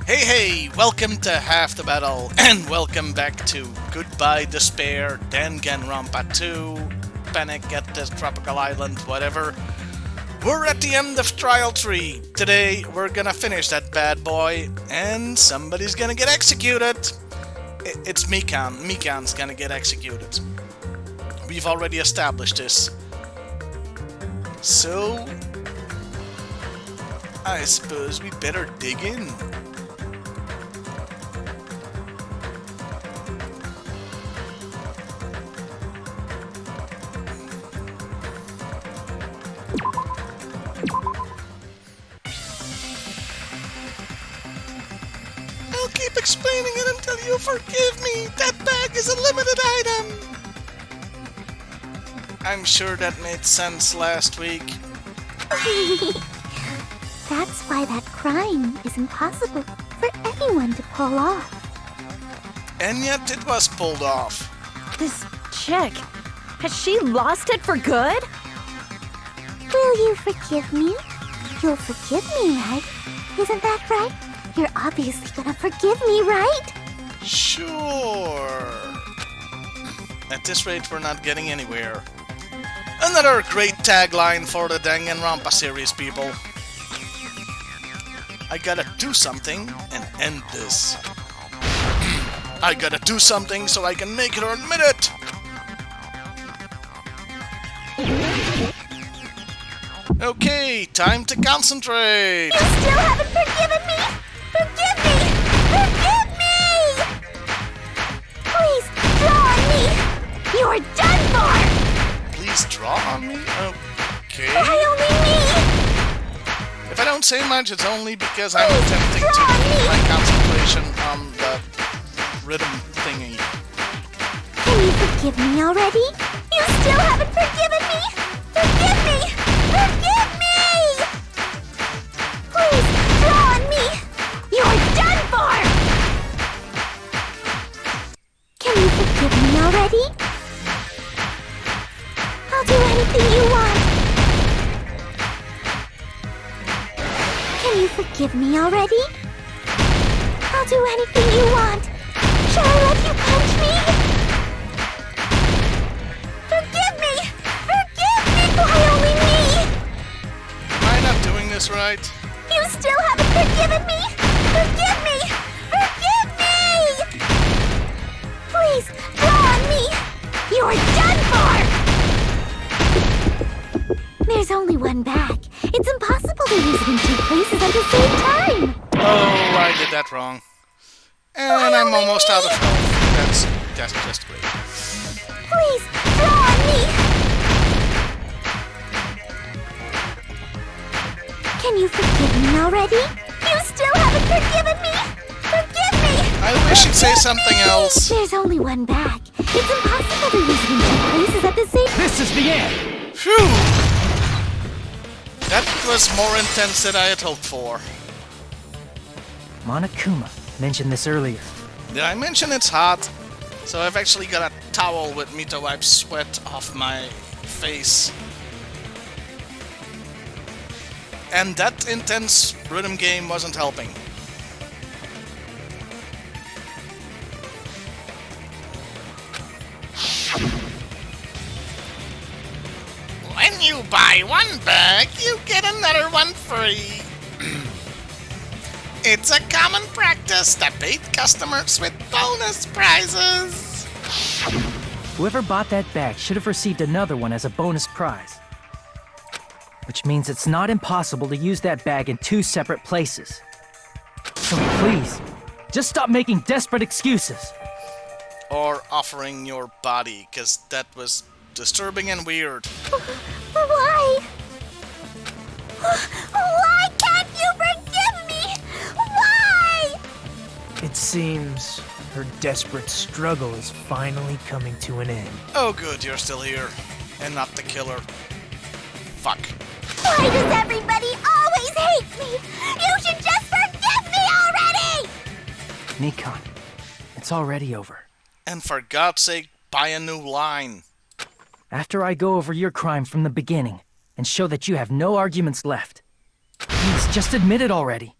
Hey, welcome to Half the Battle, and welcome back to Goodbye Despair, Danganronpa 2, Panic at the Tropical Island, whatever. We're at the end of Trial 3. Today, we're gonna finish that bad boy, and somebody's gonna get executed. It's Mikan. Mikan's gonna get executed. We've already established this. So, I suppose we better dig in. I'll keep explaining it until you forgive me. That bag is a limited item. I'm sure that made sense last week. That's why that crime is impossible for anyone to pull off. And yet it was pulled off. This chick, has she lost it for good? Will you forgive me? You'll forgive me, right? Isn't that right? You're obviously gonna forgive me, right? Sure. At this rate, we're not getting anywhere. Another great tagline for the Danganronpa series, people. I gotta do something and end this. I gotta do something so I can make her admit it! Okay, time to concentrate! You still haven't forgiven me? Forgive me! Forgive me! Please, draw on me! You're done for! Please draw on me? Okay. Why only me? If I don't say much, it's only because I'm attempting to keep my concentration on the rhythm thingy. Can you forgive me already? You still haven't forgiven me? Forgive me! Forgive me! Please, draw on me! You're done for! Can you forgive me already? I'll do anything you want. Can you forgive me already? I'll do anything you want. Shall I let you punch me? Forgive me! Forgive me! Why only me? Am I not doing this right? You still haven't forgiven me? Forgive me! Forgive me! Please, draw on me! You're done for! There's only one bag. It's impossible to use it in two places at the same time. Oh, I did that wrong. And I'm almost out of health. That's just great. Please, draw on me! Can you forgive me already? You still haven't forgiven me? Forgive me! I wish you'd say something else. There's only one bag. It's impossible to use it in two places at the same time. This is the end! Phew! That was more intense than I had hoped for. Monokuma mentioned this earlier. Did I mention it's hot? So I've actually got a towel with me to wipe sweat off my face. And that intense rhythm game wasn't helping. When you buy one bag, you get another one free. It's a common practice to bait customers with bonus prizes. Whoever bought that bag should have received another one as a bonus prize. Which means it's not impossible to use that bag in two separate places. So please, just stop making desperate excuses. Or offering your body, because that was disturbing and weird. Why? Why can't you forgive me? Why? It seems her desperate struggle is finally coming to an end. Oh good, you're still here. And not the killer. Fuck. Why does everybody always hate me? You should just forgive me already! Nikon, it's already over. And for God's sake, buy a new line. After I go over your crime from the beginning and show that you have no arguments left, please just admit it already.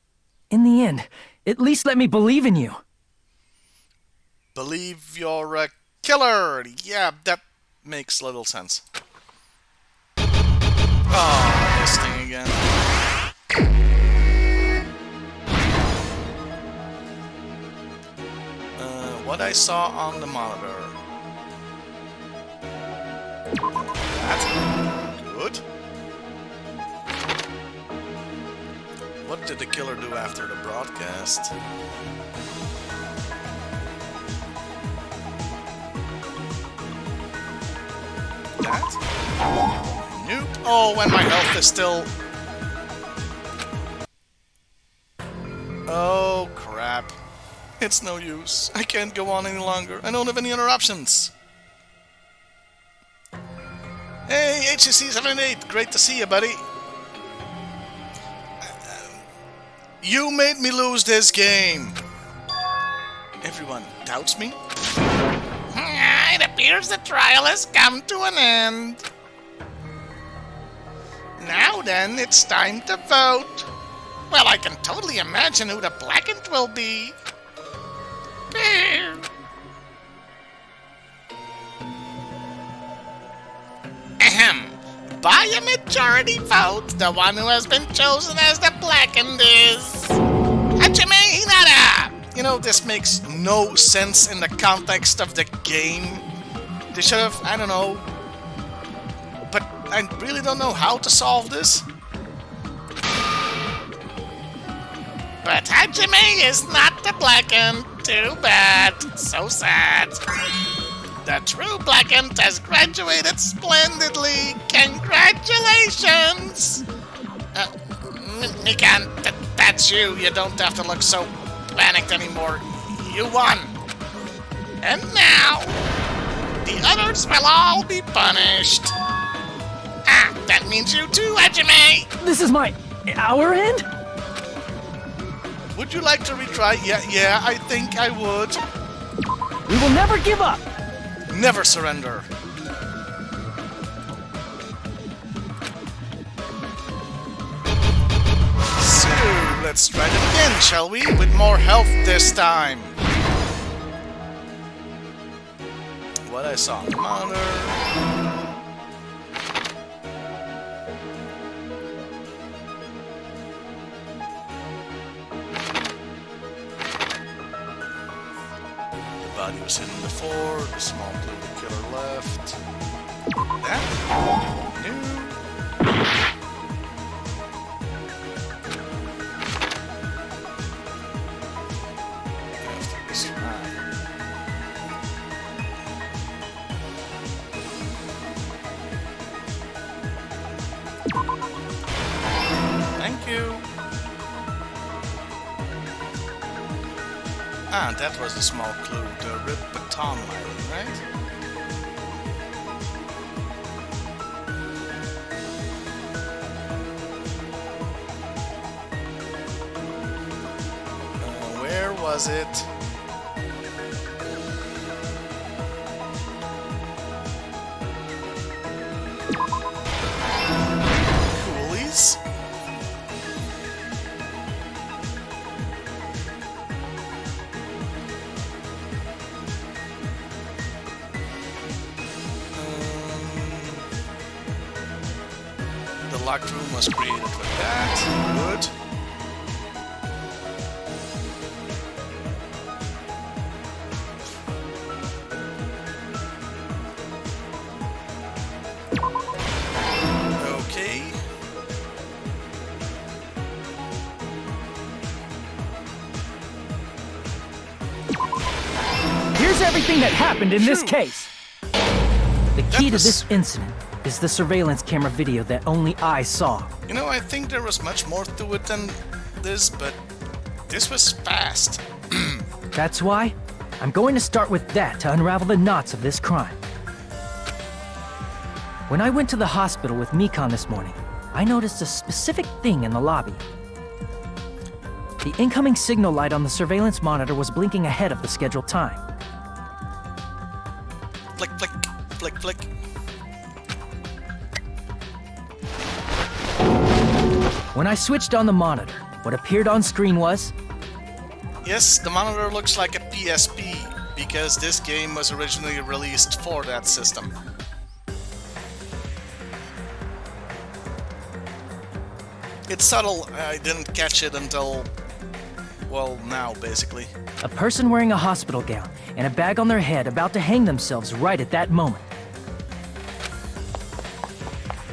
In the end, At least let me believe in you. Believe you're a killer. Yeah, that makes little sense. Oh, this thing again. What I saw on the monitor. That's good. What did the killer do after the broadcast? That? Nope. Oh, when my health is still... Oh, crap. It's no use. I can't go on any longer. I don't have any other options. Hey, HCC78. Great to see you, buddy. You made me lose this game. Everyone doubts me? It appears the trial has come to an end. Now then, it's time to vote. Well, I can totally imagine who the blackened will be. Ahem. By a majority vote, the one who has been chosen as the blackened is... Hajime Hinata! You know, this makes no sense in the context of the game. They should have, I don't know... But I really don't know how to solve this. But Hajime is not the blackened. Too bad. So sad. The true blackened has graduated splendidly. Congratulations! Mikan, that's you. You don't have to look so panicked anymore. You won. And now, the others will all be punished. Ah, that means you too, Hajime! This is our end? Would you like to retry? Yeah, I think I would. We will never give up! Never surrender. So, let's try it again, shall we? With more health this time. What I saw on the monitor. Body was hidden before, the small blue killer left. That? New. After this Thank you. Ah, that was a small clue. The Rip Baton Island, right? Where was it? Coolies? The locked room was created with that. Good. Okay. Here's everything that happened in this Phew. case. The key to this incident is the surveillance camera video that only I saw. You know, I think there was much more to it than this, but this was fast. That's why I'm going to start with that to unravel the knots of this crime. When I went to the hospital with Mikan this morning, I noticed a specific thing in the lobby. The incoming signal light on the surveillance monitor was blinking ahead of the scheduled time. Flick, flick, flick, flick. When I switched on the monitor, what appeared on screen was Yes, the monitor looks like a PSP, because this game was originally released for that system. It's subtle, I didn't catch it until, well, now, basically. A person wearing a hospital gown and a bag on their head about to hang themselves right at that moment.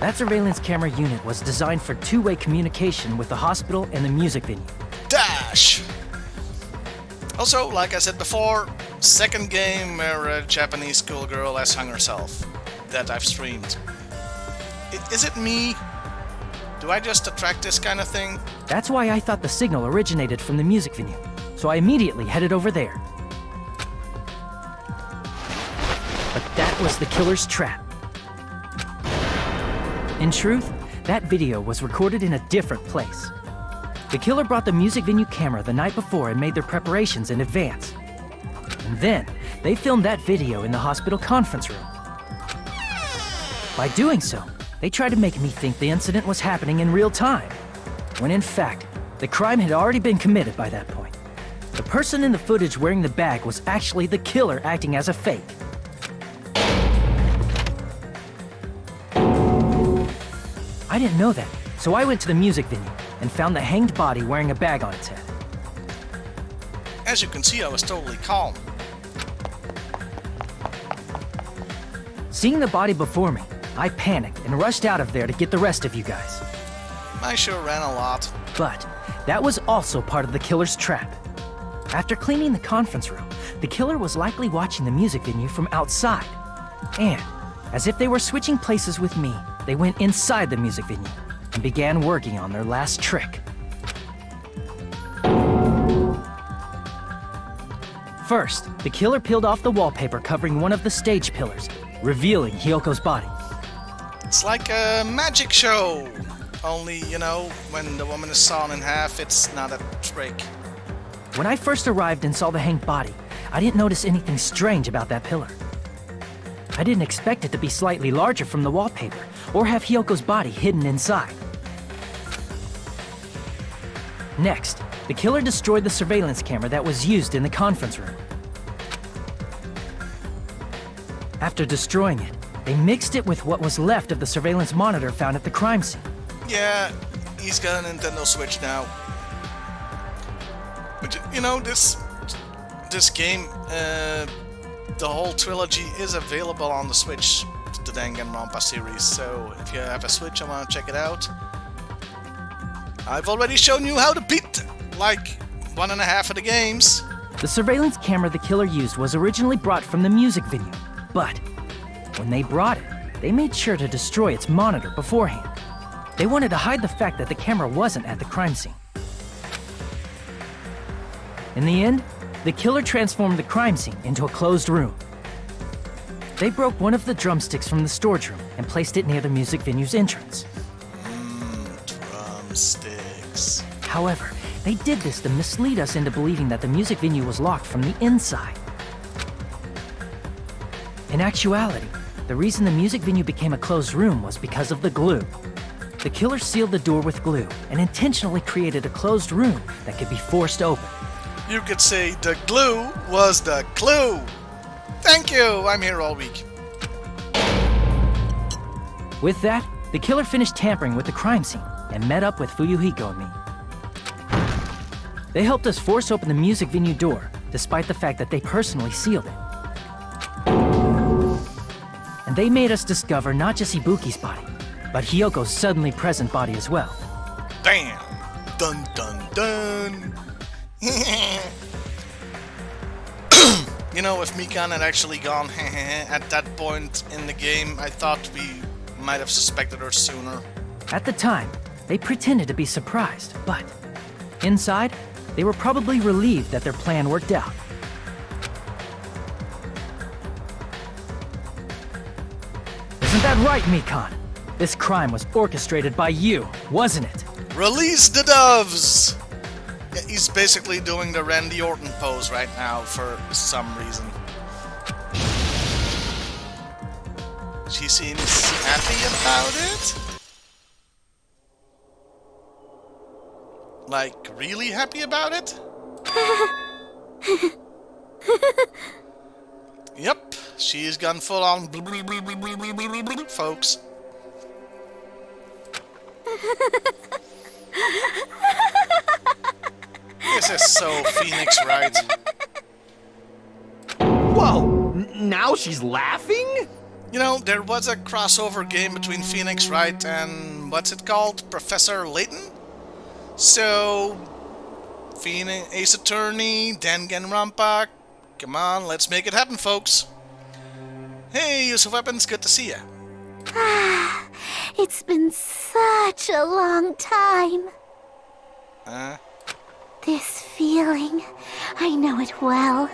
That surveillance camera unit was designed for two-way communication with the hospital and the music venue. Dash! Also, like I said before, second game where a Japanese schoolgirl has hung herself that I've streamed. Is it me? Do I just attract this kind of thing? That's why I thought the signal originated from the music venue, so I immediately headed over there. But that was the killer's trap. In truth, that video was recorded in a different place. The killer brought the music venue camera the night before and made their preparations in advance. And then, they filmed that video in the hospital conference room. By doing so, they tried to make me think the incident was happening in real time, when in fact, the crime had already been committed by that point. The person in the footage wearing the bag was actually the killer acting as a fake. I didn't know that, so I went to the music venue and found the hanged body wearing a bag on its head. As you can see, I was totally calm. Seeing the body before me, I panicked and rushed out of there to get the rest of you guys. I sure ran a lot. But that was also part of the killer's trap. After cleaning the conference room, the killer was likely watching the music venue from outside. And, as if they were switching places with me, they went inside the music venue and began working on their last trick. First, the killer peeled off the wallpaper covering one of the stage pillars, revealing Hyoko's body. It's like a magic show. Only, you know, when the woman is sawn in half, it's not a trick. When I first arrived and saw the hanged body, I didn't notice anything strange about that pillar. I didn't expect it to be slightly larger from the wallpaper, or have Hyoko's body hidden inside. Next, the killer destroyed the surveillance camera that was used in the conference room. After destroying it, they mixed it with what was left of the surveillance monitor found at the crime scene. Yeah, he's got a Nintendo Switch now. But you know, this game, the whole trilogy is available on the Switch, the Danganronpa series, so if you have a Switch and want to check it out, I've already shown you how to beat, like, 1.5 of the games. The surveillance camera the killer used was originally brought from the music venue, but when they brought it, they made sure to destroy its monitor beforehand. They wanted to hide the fact that the camera wasn't at the crime scene. In the end, the killer transformed the crime scene into a closed room. They broke one of the drumsticks from the storage room and placed it near the music venue's entrance. Drumsticks. However, they did this to mislead us into believing that the music venue was locked from the inside. In actuality, the reason the music venue became a closed room was because of the glue. The killer sealed the door with glue and intentionally created a closed room that could be forced open. You could say the glue was the clue. Thank you, I'm here all week. With that, the killer finished tampering with the crime scene and met up with Fuyuhiko and me. They helped us force open the music venue door, despite the fact that they personally sealed it. And they made us discover not just Ibuki's body, but Hyoko's suddenly present body as well. Damn. Dun dun dun. You know, if Mikan had actually gone at that point in the game, I thought we might have suspected her sooner. At the time, they pretended to be surprised, but inside, they were probably relieved that their plan worked out. Isn't that right, Mikan? This crime was orchestrated by you, wasn't it? Release the doves! Yeah, he's basically doing the Randy Orton pose right now for some reason. She seems happy about it? Like, really happy about it? Yep, she's gone full on folks. This is so Phoenix Wright. Whoa! Now she's laughing? You know, there was a crossover game between Phoenix Wright and, what's it called? Professor Layton? So, Phoenix, Ace Attorney, Danganronpa, come on, let's make it happen, folks. Hey, Use of Weapons, good to see ya. It's been such a long time. This feeling, I know it well.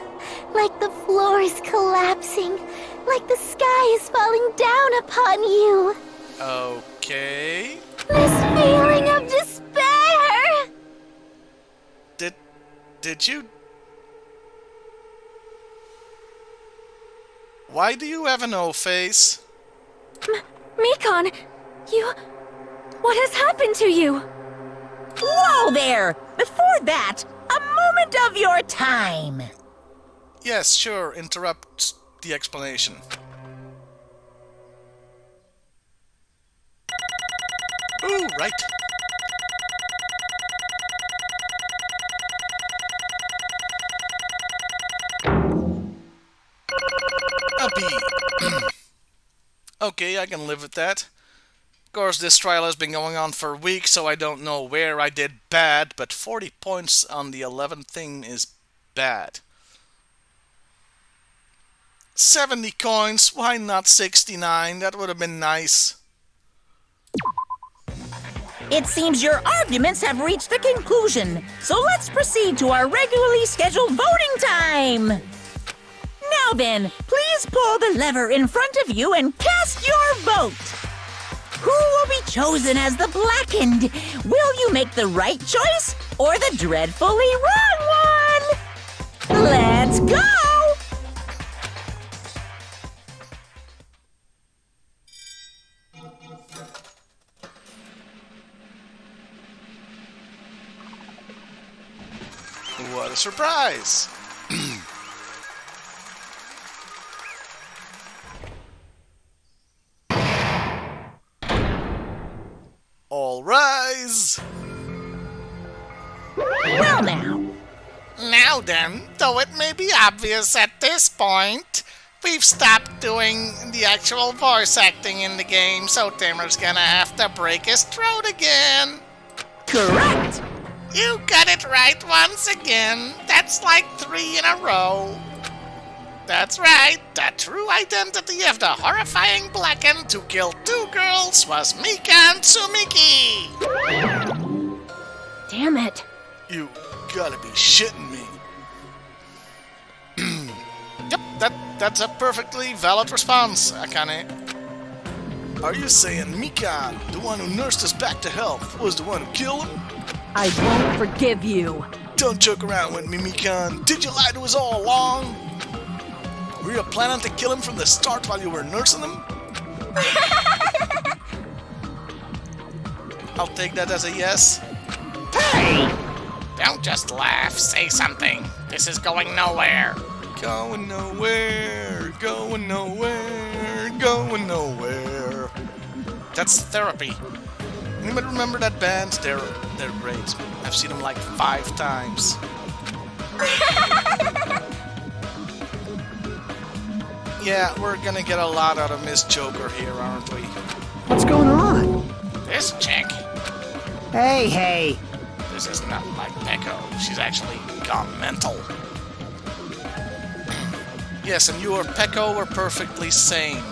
Like the floor is collapsing, like the sky is falling down upon you. Okay. This feeling of despair! Did you... Why do you have an O face? Mikon, you... What has happened to you? Whoa there! Before that, a moment of your time. Yes, sure, interrupt the explanation. Ooh, right. A B. Okay, I can live with that. Of course, this trial has been going on for weeks, so I don't know where I did bad, but 40 points on the 11th thing is bad. 70 coins, why not 69? That would have been nice. It seems your arguments have reached a conclusion, so let's proceed to our regularly scheduled voting time. Now then, please pull the lever in front of you and cast your vote. Who will be chosen as the blackened? Will you make the right choice or the dreadfully wrong one? Let's go! What a surprise! All rise! Well now. Now then, though it may be obvious at this point, we've stopped doing the actual voice acting in the game, so Timmer's gonna have to break his throat again. Correct. You got it right once again. That's like 3 in a row. That's right. The true identity of the horrifying blackened to kill 2 girls was Mika and Tsumiki. Damn it. You gotta be shitting me. Yep, that's a perfectly valid response, Akane. Are you saying Mika, the one who nursed us back to health, was the one who killed him? I won't forgive you. Don't joke around with me, Mikan. Did you lie to us all along? Were you planning to kill him from the start while you were nursing him? I'll take that as a yes. Hey! Don't just laugh, say something. This is going nowhere. Going nowhere, going nowhere, going nowhere. That's therapy. Anybody remember that band? They're great. I've seen them like 5 times. Yeah, we're gonna get a lot out of Miss Joker here, aren't we? What's going on? This chick. Hey! This is not like Peko. She's actually gone mental. Yes, and you or Peko were perfectly sane.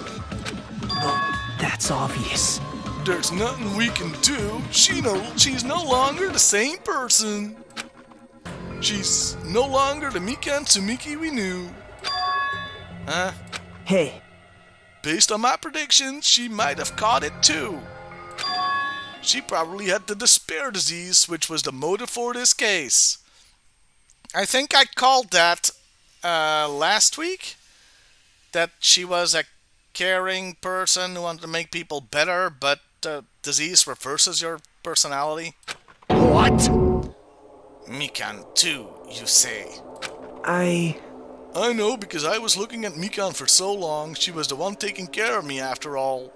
Well, that's obvious. There's nothing we can do. She's no longer the same person. She's no longer the Mika and Tsumiki we knew. Huh? Hey, Based on my predictions, she might have caught it too. She probably had the despair disease, which was the motive for this case. I think I called that last week. That she was a caring person who wanted to make people better, but disease reverses your personality. what? Mikan too, you say. I know, because I was looking at Mikan for so long. She was the one taking care of me after all.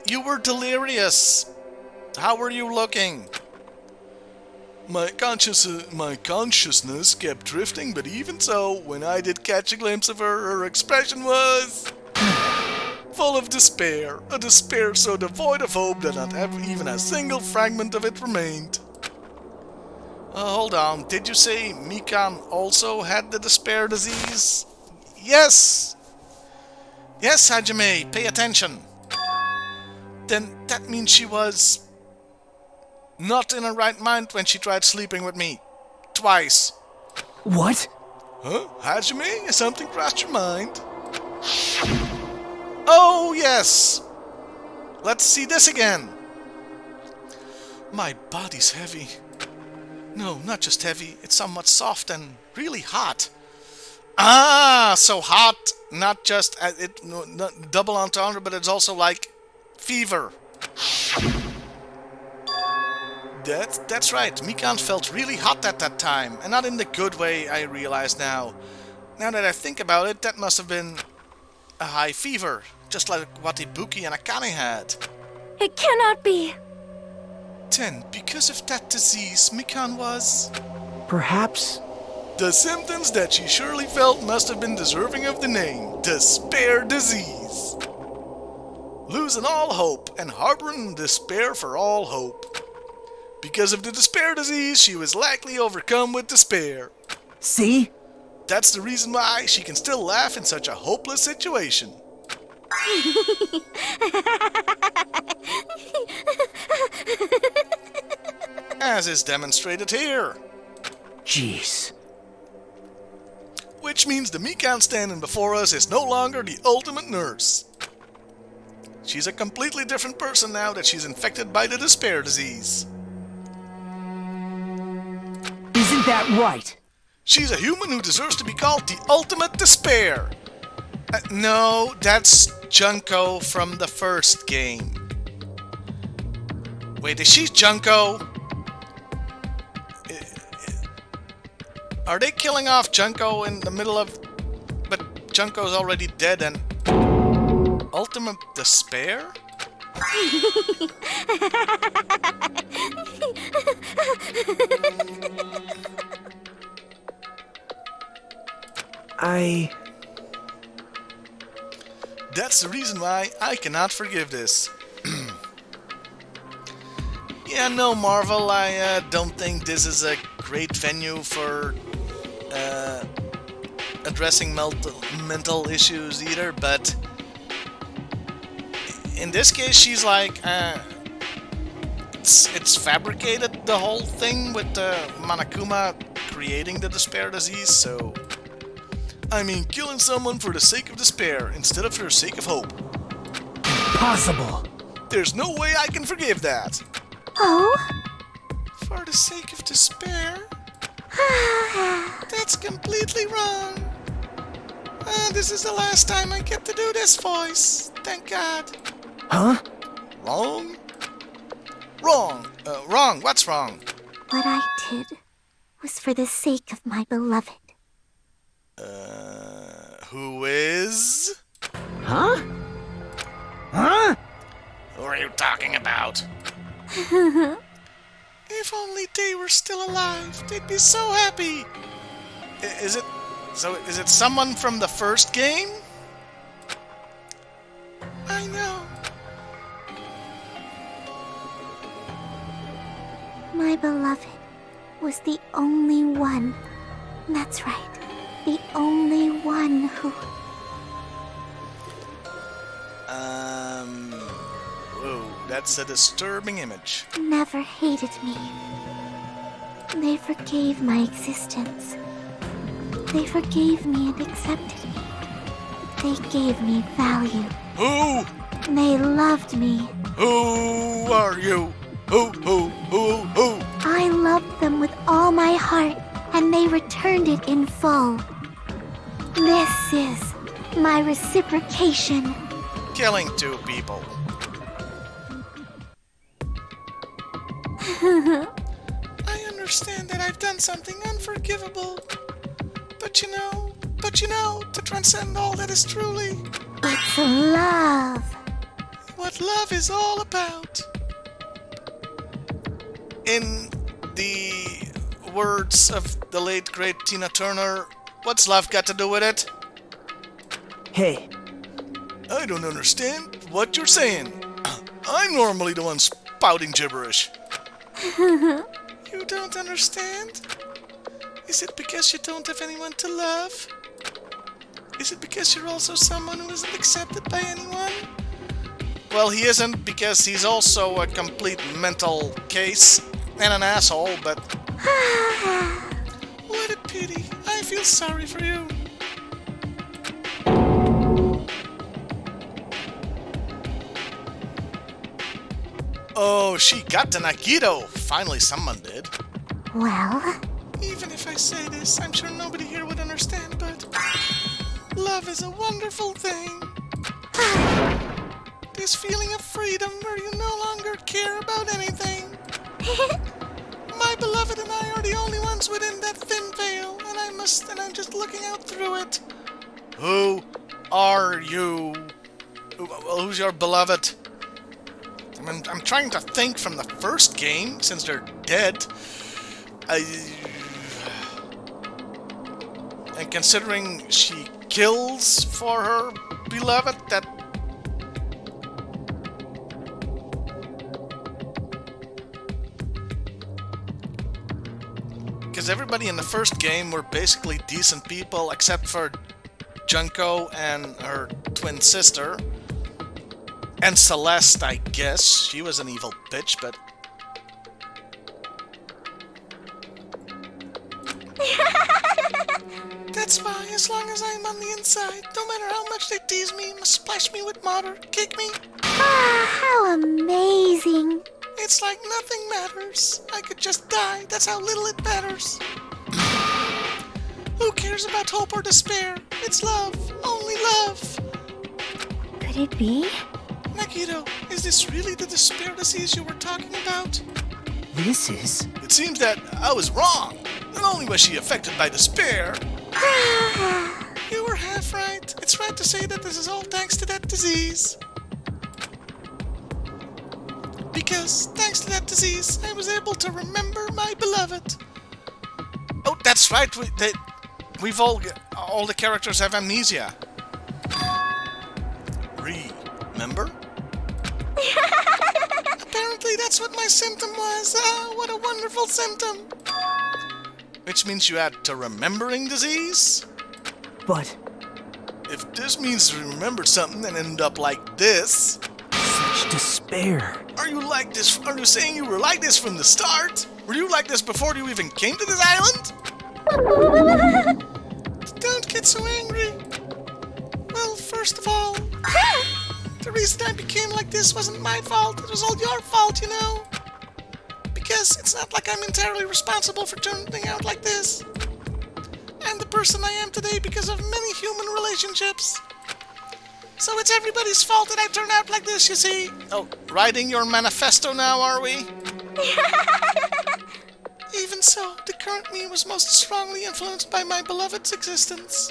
You were delirious. How were you looking? My consciousness kept drifting, but even so, when I did catch a glimpse of her, her expression was full of despair. A despair so devoid of hope that not even a single fragment of it remained. Hold on, did you say Mikan also had the despair disease? Yes! Yes, Hajime, pay attention. Then that means she was not in her right mind when she tried sleeping with me. Twice. what? Huh? Hajime, has something crossed your mind? Oh, yes! Let's see this again. My body's heavy. No, not just heavy, it's somewhat soft and really hot. Ah, so hot, not just not double entendre, but it's also like fever. That's right, Mikan felt really hot at that time, and not in the good way, I realize now. Now that I think about it, that must have been a high fever, just like what Ibuki and Akane had. It cannot be. Then, because of that disease, Mikan was... Perhaps. The symptoms that she surely felt must have been deserving of the name, despair disease. Losing all hope and harboring despair for all hope. Because of the despair disease, she was likely overcome with despair. See? That's the reason why she can still laugh in such a hopeless situation. As is demonstrated here. Jeez. Which means the Mikan standing before us is no longer the ultimate nurse. She's a completely different person now that she's infected by the despair disease. Isn't that right? She's a human who deserves to be called the ultimate despair. No, that's Junko from the first game. Wait, is she Junko? Are they killing off Junko in the middle of... But Junko's already dead and... Ultimate despair? That's the reason why I cannot forgive this. Yeah, no, Marvel, I don't think this is a great venue for addressing mental issues either, but in this case she's like, it's fabricated, the whole thing with Monokuma creating the despair disease, so... I mean, killing someone for the sake of despair instead of for the sake of hope. Impossible. There's no way I can forgive that. Oh? For the sake of despair? That's completely wrong. This is the last time I get to do this voice. Thank God. Huh? Wrong? Wrong. Wrong. What's wrong? What I did was for the sake of my beloved. Who is? Huh? Huh? Who are you talking about? If only they were still alive, they'd be so happy. Is it someone from the first game? I know. My beloved was the only one. That's right. The only one who... Whoa, that's a disturbing image. never hated me. They forgave my existence. They forgave me and accepted me. They gave me value. Who? They loved me. Who are you? Who? I loved them with all my heart, and they returned it in full. This is my reciprocation. Killing two people. I I understand that I've done something unforgivable. Don't you know, to transcend all that is truly It's love. what love is all about. In the words of the late great Tina Turner, what's love got to do with it? Hey, I don't understand what you're saying. I'm normally the one spouting gibberish. You don't understand? Is it because you don't have anyone to love? Is it because you're also someone who isn't accepted by anyone? Well, he isn't, because he's also a complete mental case and an asshole, but... What a pity. I feel sorry for you. Oh, she got the Nagito. Finally, someone did. Well, Even if I say this, I'm sure nobody here would understand, but... Love is a wonderful thing. This feeling of freedom where you no longer care about anything. My beloved and I are the only ones within that thin veil, and I'm just looking out through it. Who are you? Who's your beloved? I'm trying to think from the first game, since they're dead. And considering she kills for her beloved, that... Because everybody in the first game were basically decent people, except for Junko and her twin sister. And Celeste, I guess. She was an evil bitch, but... That's why, as long as I'm on the inside, no matter how much they tease me, must splash me with water, kick me, how amazing. it's like nothing matters. I could just die, that's how little it matters. Who cares about hope or despair? It's love, only love. Could it be? Nagito, is this really the despair disease you were talking about? this is... It seems that I was wrong. Not only was she affected by despair, you were half right. It's right to say that this is all thanks to that disease. Because, thanks to that disease, I was able to remember my beloved. Oh, that's right. We've all the characters have amnesia. Remember? Apparently that's what my symptom was. Ah, what a wonderful symptom. Which means you had to remembering disease? But If this means you remembered something and ended up like this... such despair. Are you like this? Are you saying you were like this from the start? Were you like this before you even came to this island? Don't get so angry. Well, first of all, the reason I became like this wasn't my fault. It was all your fault, you know. Because it's not like I'm entirely responsible for turning out like this. I'm the person I am today because of many human relationships. So it's everybody's fault that I turn out like this, you see. Oh, writing your manifesto now, are we? Even so, the current me was most strongly influenced by my beloved's existence.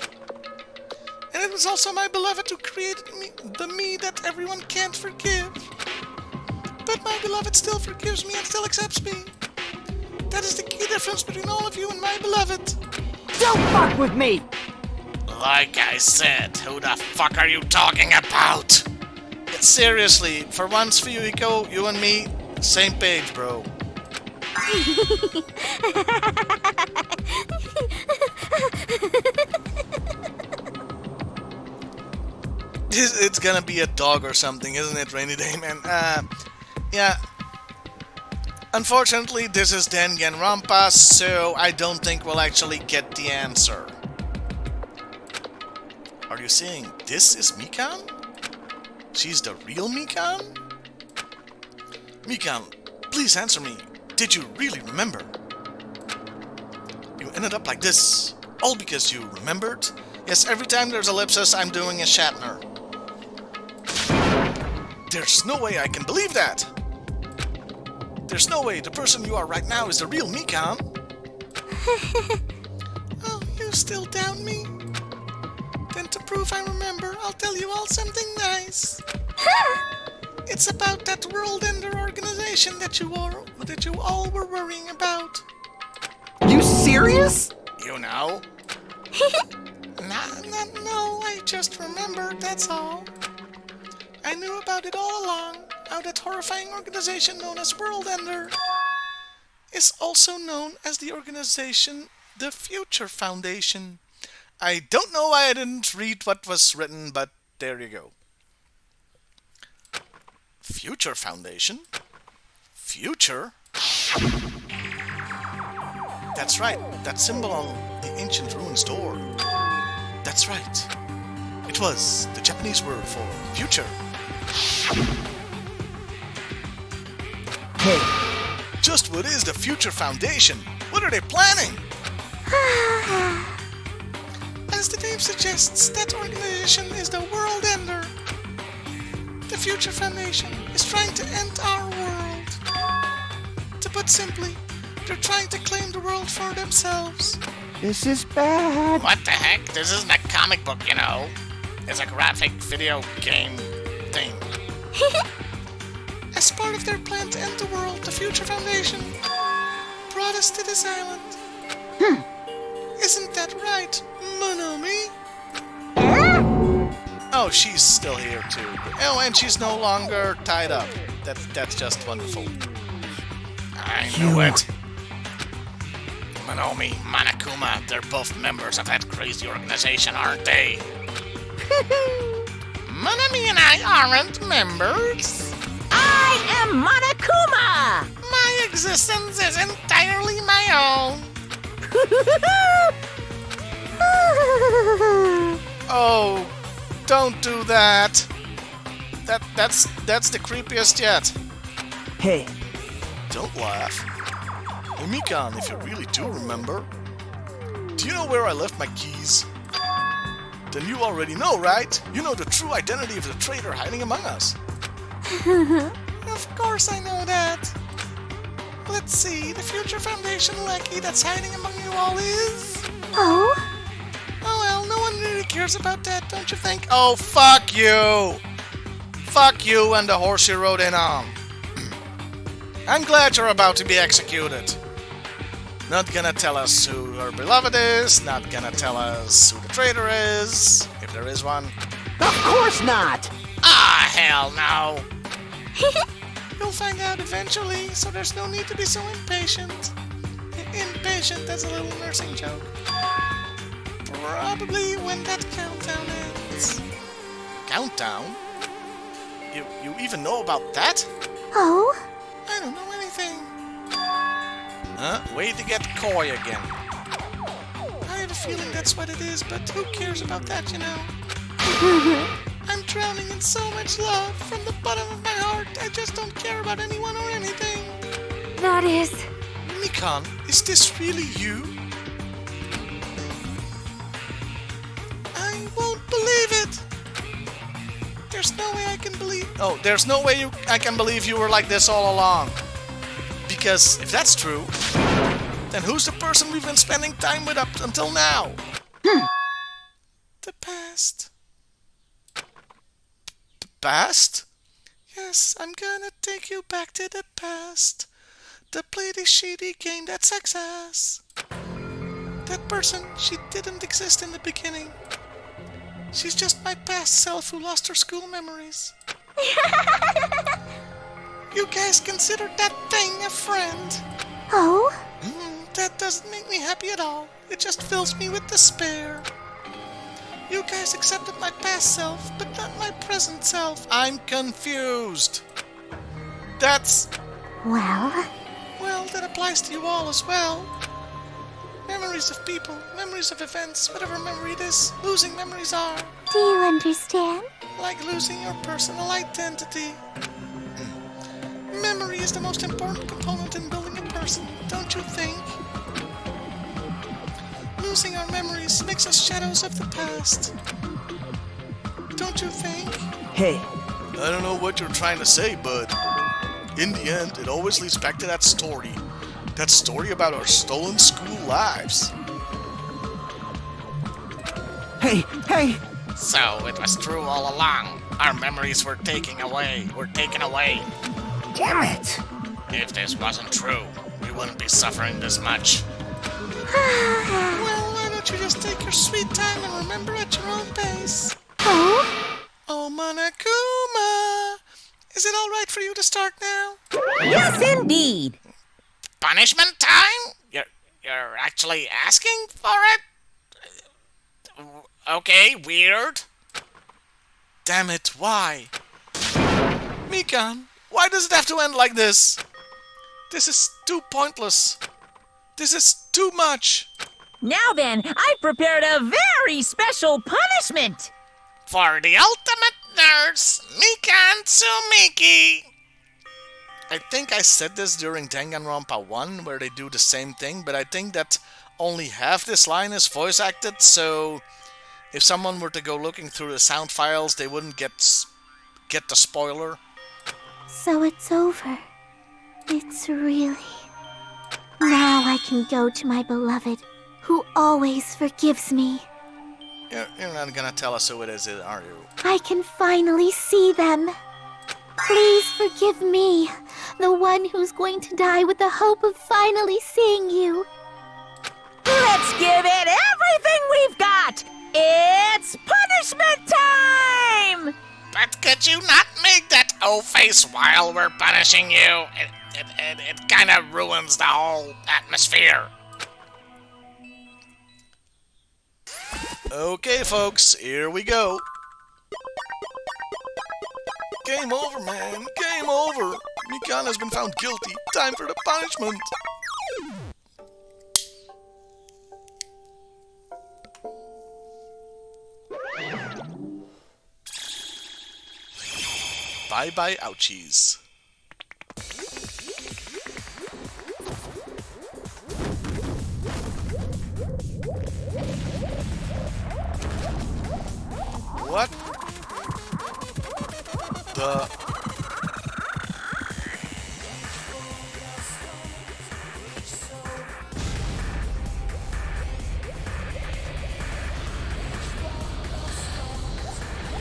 And it was also my beloved who created me, the me that everyone can't forgive. But my beloved still forgives me and still accepts me. That is the key difference between all of you and my beloved. Don't fuck with me! Like I said, who the fuck are you talking about? Yeah, seriously, for once, Fuyuhiko, you and me, same page, bro. It's gonna be a dog or something, isn't it, Rainy Day Man? Yeah. Unfortunately, this is Danganronpa, so I don't think we'll actually get the answer. Are you saying this is Mikan? She's the real Mikan? Mikan, please answer me. Did you really remember? You ended up like this, all because you remembered? Yes, every time there's ellipsis, I'm doing a Shatner. There's no way I can believe that! There's no way the person you are right now is the real Mikan. Oh, you still doubt me? And to prove I remember, I'll tell you all something nice. It's about that World Ender organization that you all were worrying about. You serious? You know? No, I just remembered, that's all. I knew about it all along, how that horrifying organization known as World Ender is also known as the organization the Future Foundation. I don't know why I didn't read what was written, but there you go. Future Foundation? Future? That's right, that symbol on the ancient ruins door. That's right. It was the Japanese word for future. Hey, Just what is the Future Foundation? What are they planning? As the name suggests, that organization is the World Ender. The Future Foundation is trying to end our world. To put simply, they're trying to claim the world for themselves. this is bad. What the heck? This isn't a comic book, you know. It's a graphic video game thing. As part of their plan to end the world, the Future Foundation brought us to this island. Isn't that right, Monomi? Oh, she's still here too. Oh, and she's no longer tied up. That's just wonderful. I knew it. Monomi, Monokuma, they're both members of that crazy organization, aren't they? Monomi and I aren't members. I am Monokuma! My existence is entirely my own. Oh, don't do that. That's the creepiest yet. Hey, Don't laugh. Hey, Mikan, if you really do remember, do you know where I left my keys? Then you already know, right? You know the true identity of the traitor hiding among us. Of course I know that. Let's see, the Future Foundation lackey that's hiding among you all is... Oh? Oh well, no one really cares about that, don't you think? Oh, fuck you! Fuck you and the horse you rode in on. I'm glad you're about to be executed. Not gonna tell us who her beloved is, not gonna tell us who the traitor is, if there is one. of course not. Ah, hell no! You'll find out eventually, so there's no need to be so impatient. Impatient, that's a little nursing joke. Probably when that countdown ends. Countdown? You even know about that? Oh? I don't know anything. Huh? Way to get coy again. I have a feeling that's what it is, but who cares about that, you know? I'm drowning in so much love from the bottom of my heart. I just don't care about anyone or anything. That is... Mikan, is this really you? I won't believe it. There's no way I can believe... Oh, there's no way I can believe you were like this all along. Because if that's true, then who's the person we've been spending time with up until now? The past. Past? Yes, I'm gonna take you back to the past. To play this shitty game that success. That person, she didn't exist in the beginning. She's just my past self who lost her school memories. You guys consider that thing a friend? Oh? That doesn't make me happy at all. It just fills me with despair. You guys accepted my past self, but not my present self. I'm confused. That's... Well? Well, that applies to you all as well. Memories of people, memories of events, whatever memory it is, losing memories are. Do you understand? Like losing your personal identity. Memory is the most important component in building a person, don't you think? Losing our memories makes us shadows of the past. Don't you think? Hey, I don't know what you're trying to say, but in the end, it always leads back to that story. That story about our stolen school lives. hey, So it was true all along. Our memories were taken away. Damn it! If this wasn't true, we wouldn't be suffering this much. Well, why don't you just take your sweet time and remember at your own pace? Oh? Oh, Monokuma! Is it alright for you to start now? Yes, indeed. Punishment time? You're actually asking for it? Okay, weird. Damn it, why? Mikan, why does it have to end like this? This is too pointless. This is too much. Now then, I've prepared a very special punishment. For the ultimate nerds, Mikan Tsumiki. I think I said this during Danganronpa 1, where they do the same thing, but I think that only half this line is voice acted, so if someone were to go looking through the sound files, they wouldn't get the spoiler. So it's over. It's really... Now I can go to my beloved, who always forgives me. You're not gonna tell us who it is, are you? I can finally see them. Please forgive me, the one who's going to die with the hope of finally seeing you. Let's give it everything we've got. It's punishment time! But could you not make that O-face while we're punishing you? It kind of ruins the whole atmosphere. Okay, folks, here we go. Game over, man. Game over. Mikan has been found guilty. Time for the punishment. Bye-bye, ouchies. What?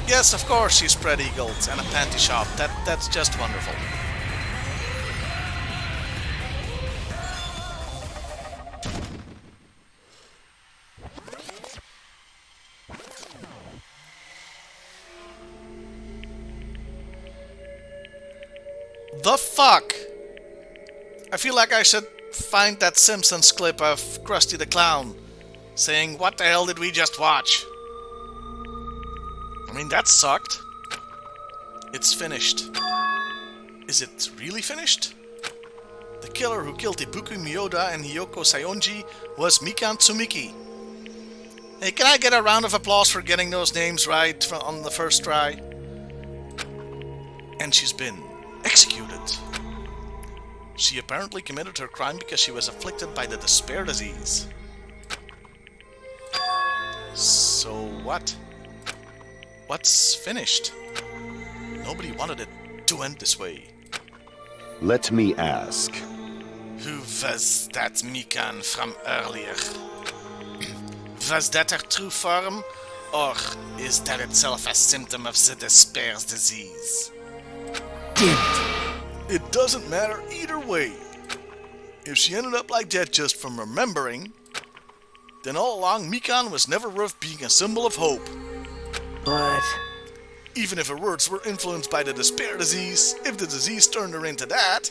Yes, of course she's spread eagles and a panty shop. That's just wonderful. The fuck? I feel like I should find that Simpsons clip of Krusty the Clown saying, "What the hell did we just watch?" I mean, that sucked. It's finished. Is it really finished? The killer who killed Ibuki Miyoda and Hiyoko Sayonji was Mikan Tsumiki. Hey, can I get a round of applause for getting those names right on the first try? And she's been executed. She apparently committed her crime because she was afflicted by the despair disease. So what? What's finished? Nobody wanted it to end this way. Let me ask. Who was that Mikan from earlier? Was that her true form? Or is that itself a symptom of the despair disease? It doesn't matter either way. If she ended up like that just from remembering, then all along Mikan was never worth being a symbol of hope. But Even if her words were influenced by the despair disease, if the disease turned her into that,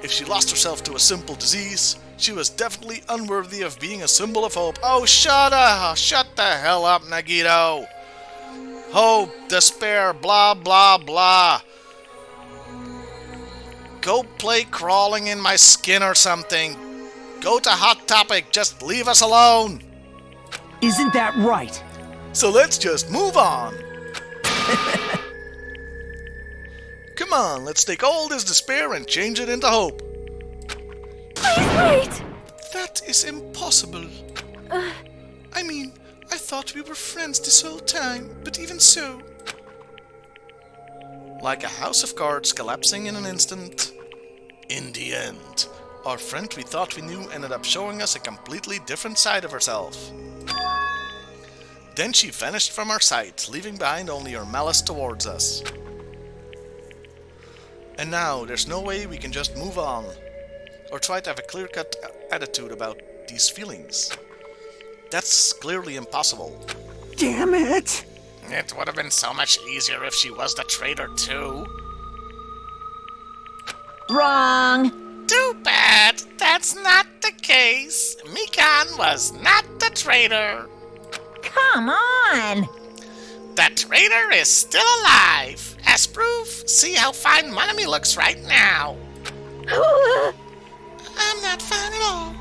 if she lost herself to a simple disease, she was definitely unworthy of being a symbol of hope. Oh, shut the hell up, Nagito. Hope, despair, blah, blah, blah. Go play crawling in my skin or something. Go to Hot Topic, just leave us alone. Isn't that right? So let's just move on. Come on, let's take all this despair and change it into hope. Please wait! That is impossible. I mean, I thought we were friends this whole time, but even so... Like a house of cards collapsing in an instant, in the end, our friend we thought we knew ended up showing us a completely different side of herself. Then she vanished from our sight, leaving behind only her malice towards us. And now, there's no way we can just move on, or try to have a clear-cut attitude about these feelings. That's clearly impossible. Damn it! It would have been so much easier if she was the traitor too. Wrong. Too bad. That's not the case. Mikan was not the traitor. Come on. The traitor is still alive. As proof, see how fine Monami looks right now. I'm not fine at all.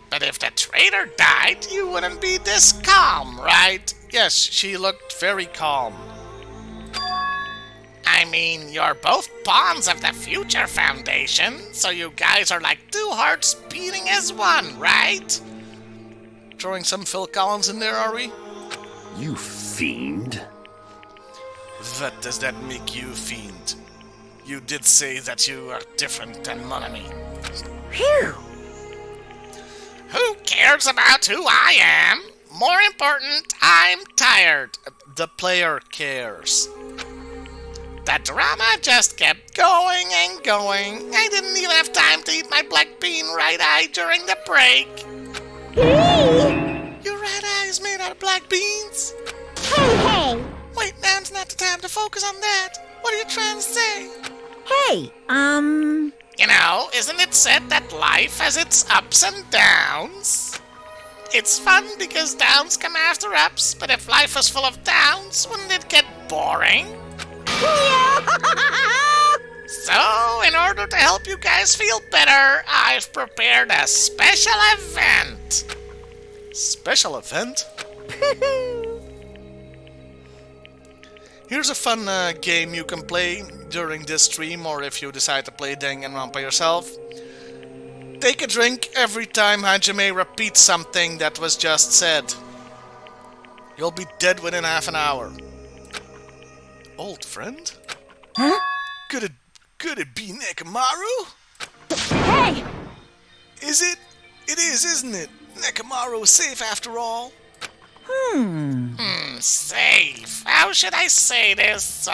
But if the traitor died, you wouldn't be this calm, right? Yes, she looked very calm. I mean, you're both pawns of the Future Foundation, so you guys are like two hearts beating as one, right? Throwing some Phil Collins in there, are we? You fiend. What does that make you, fiend? You did say that you are different than Monami. Phew. Who cares about who I am? More important, I'm tired. The player cares. The drama just kept going and going. I didn't even have time to eat my black bean right eye during the break. Your right eye is made out of black beans? Hey. Wait, now's not the time to focus on that. What are you trying to say? Hey, You know, isn't it said that life has its ups and downs? It's fun because downs come after ups, but if life was full of downs, wouldn't it get boring? So, in order to help you guys feel better, I've prepared a special event. Special event? Here's a fun game you can play during this stream, or if you decide to play Danganronpa yourself. Take a drink every time Hajime repeats something that was just said. You'll be dead within half an hour. Old friend? Huh? Could it be Nekomaru? Hey! Is it? It is, isn't it? Nekomaru is safe after all. Safe. How should I say this?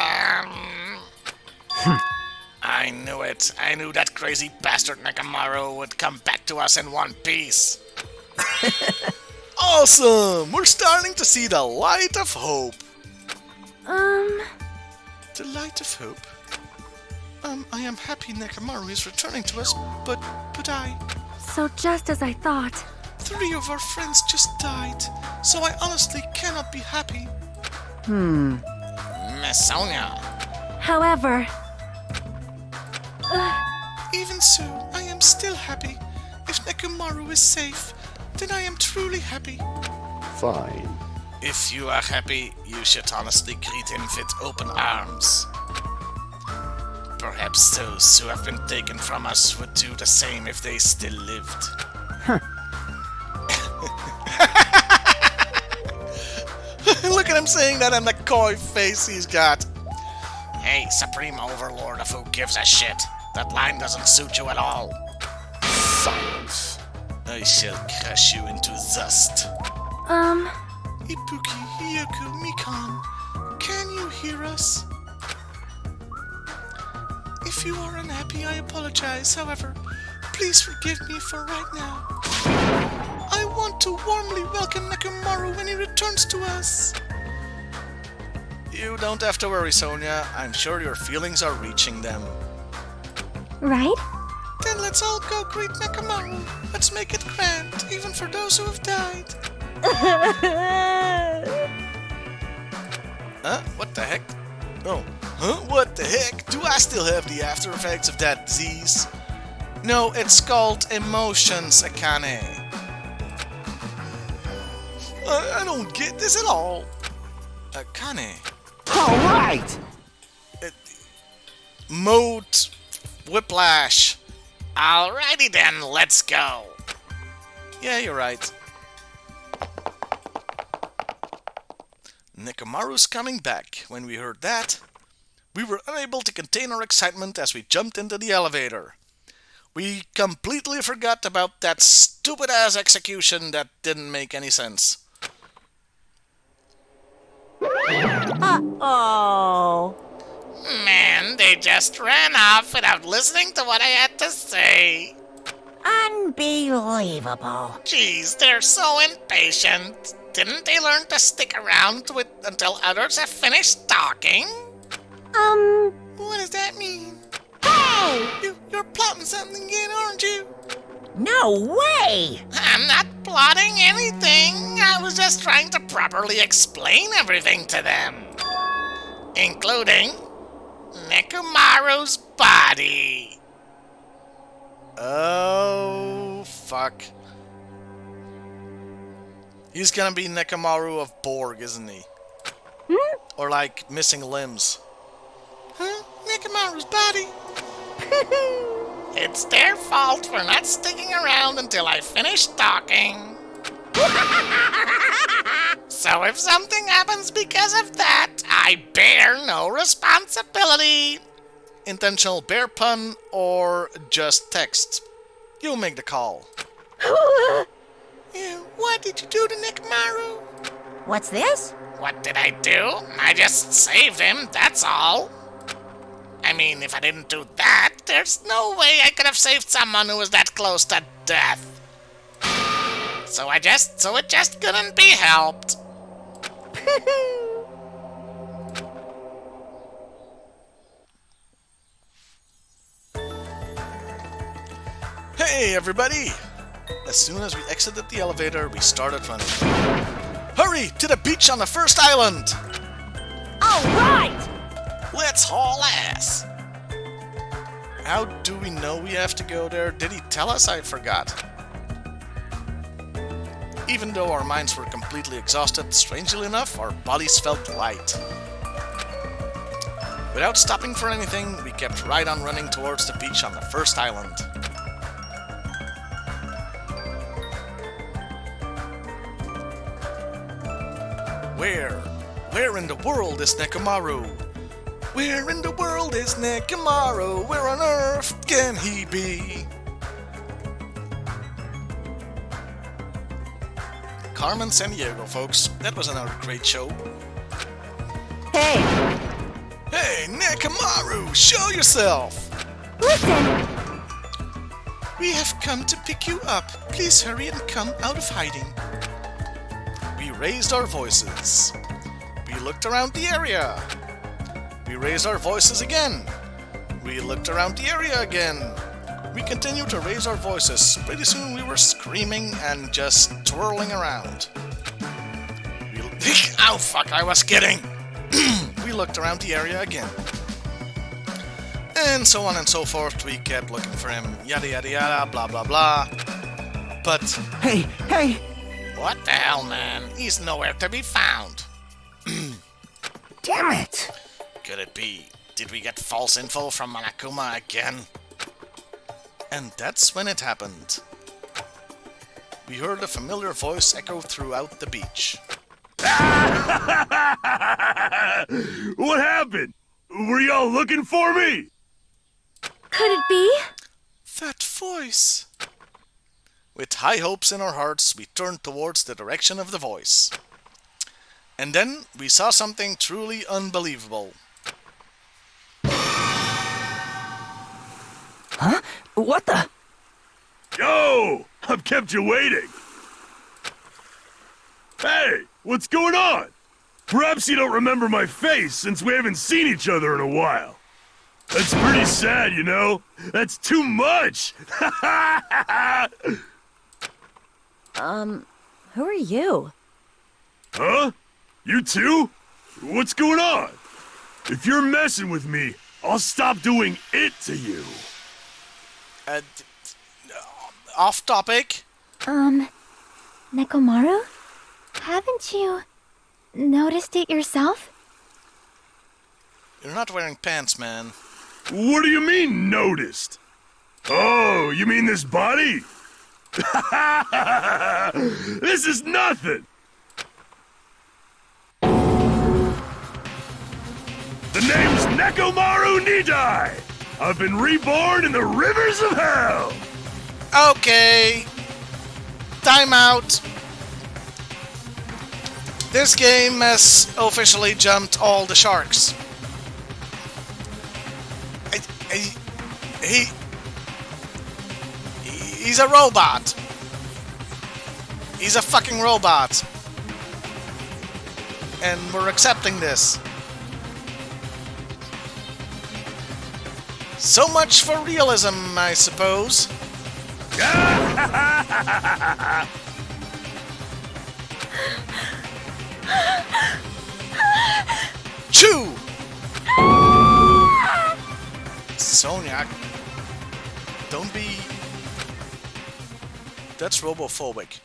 I knew it. I knew that crazy bastard Nekomaru would come back to us in one piece. Awesome! We're starting to see the light of hope. The light of hope? I am happy Nekomaru is returning to us, but I... So just as I thought. 3 of our friends just died, so I honestly cannot be happy. Miss Sonia. However... Even so, I am still happy. If Nekomaru is safe, then I am truly happy. Fine. If you are happy, you should honestly greet him with open arms. Perhaps those who have been taken from us would do the same if they still lived. Look at him saying that and the coy face he's got. Hey, Supreme Overlord of who gives a shit. That line doesn't suit you at all. Silence. I shall crush you into dust. Ibuki, Hiyoko, Mikan, can you hear us? If you are unhappy, I apologize. However, please forgive me for right now. I want to warmly welcome Nekomaru when he returns to us. You don't have to worry, Sonia. I'm sure your feelings are reaching them. Right? Then let's all go greet Nekomaru. Let's make it grand, even for those who have died. What the heck? Oh, what the heck? Do I still have the after effects of that disease? No, it's called emotions, Akane. I don't get this at all. Akane. All right. Mode whiplash. Alrighty then, let's go. Yeah, you're right. Nekomaru's coming back. When we heard that, we were unable to contain our excitement as we jumped into the elevator. We completely forgot about that stupid-ass execution that didn't make any sense. Uh-oh. Man, they just ran off without listening to what I had to say. Unbelievable. Jeez, they're so impatient. Didn't they learn to stick around until others have finished talking? What does that mean? Hey! You're plotting something again, aren't you? No way! I'm not plotting anything. I was just trying to properly explain everything to them. Including Nekomaru's body. Oh, fuck. He's gonna be Nekomaru of Borg, isn't he? Or like missing limbs. Huh? Nekomaru's body? It's their fault for not sticking around until I finish talking. So if something happens because of that, I bear no responsibility. Intentional bear pun or just text? You make the call. Yeah, what did you do to Nekomaru? What's this? What did I do? I just saved him, that's all. I mean, if I didn't do that, there's no way I could have saved someone who was that close to death. So it just couldn't be helped. Hey, everybody! As soon as we exited the elevator, we started running. Hurry! To the beach on the first island! All right! Let's haul ass! How do we know we have to go there? Did he tell us? I forgot. Even though our minds were completely exhausted, strangely enough, our bodies felt light. Without stopping for anything, we kept right on running towards the beach on the first island. Where in the world is Nekomaru? Where in the world is Nekomaru? Where on earth can he be? Carmen Sandiego, folks. That was another great show. Hey, Hey, Nekomaru, show yourself! listen! We have come to pick you up. Please hurry and come out of hiding. We raised our voices. We looked around the area. We raised our voices again. We looked around the area again. We continued to raise our voices. Pretty soon we were screaming and just twirling around. Oh fuck, I was kidding! We looked around the area again. And so on and so forth, we kept looking for him, yada yada yada, blah blah blah. But... Hey, hey! What the hell, man? He's nowhere to be found. Damn it! Could it be? Did we get false info from Monokuma again? And that's when it happened. We heard a familiar voice echo throughout the beach. What happened? Were y'all looking for me? Could it be? That voice! With high hopes in our hearts, we turned towards the direction of the voice. And then we saw something truly unbelievable. Huh? What the? Yo! I've kept you waiting. Hey, what's going on? Perhaps you don't remember my face since we haven't seen each other in a while. That's pretty sad, you know? That's too much! Who are you? Huh? You too? What's going on? If you're messing with me, I'll stop doing it to you. Off topic. Nekomaru? Haven't you noticed it yourself? You're not wearing pants, man. What do you mean, noticed? Oh, you mean this body? This is nothing! The name's Nekomaru Nidai! I've been reborn in the rivers of hell! Okay. Time out. This game has officially jumped all the sharks. He's a robot. He's a fucking robot. And we're accepting this. So much for realism, I suppose. Chew! Sonia, don't be... That's robophobic.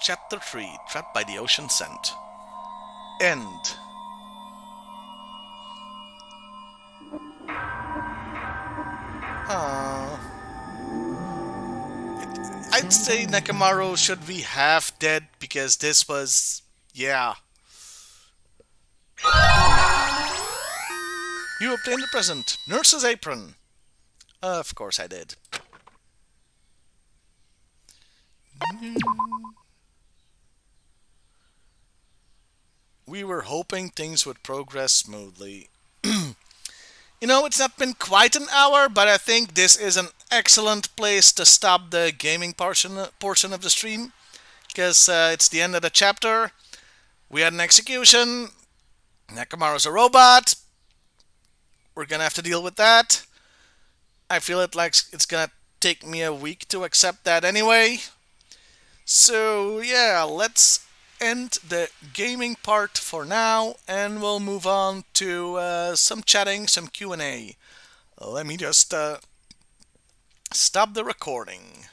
Chapter 3, Trapped by the Ocean Scent. End. I'd say Nekamaru should be half dead because this was... yeah. You obtained a present. Nurse's apron. Of course I did. We were hoping things would progress smoothly. You know, it's not been quite an hour, but I think this is an excellent place to stop the gaming portion of the stream. Because it's the end of the chapter. We had an execution. Nekamaru's a robot. We're gonna have to deal with that. I feel it's gonna take me a week to accept that anyway. So yeah, let's end the gaming part for now, and we'll move on to some chatting, some Q&A. Let me just stop the recording.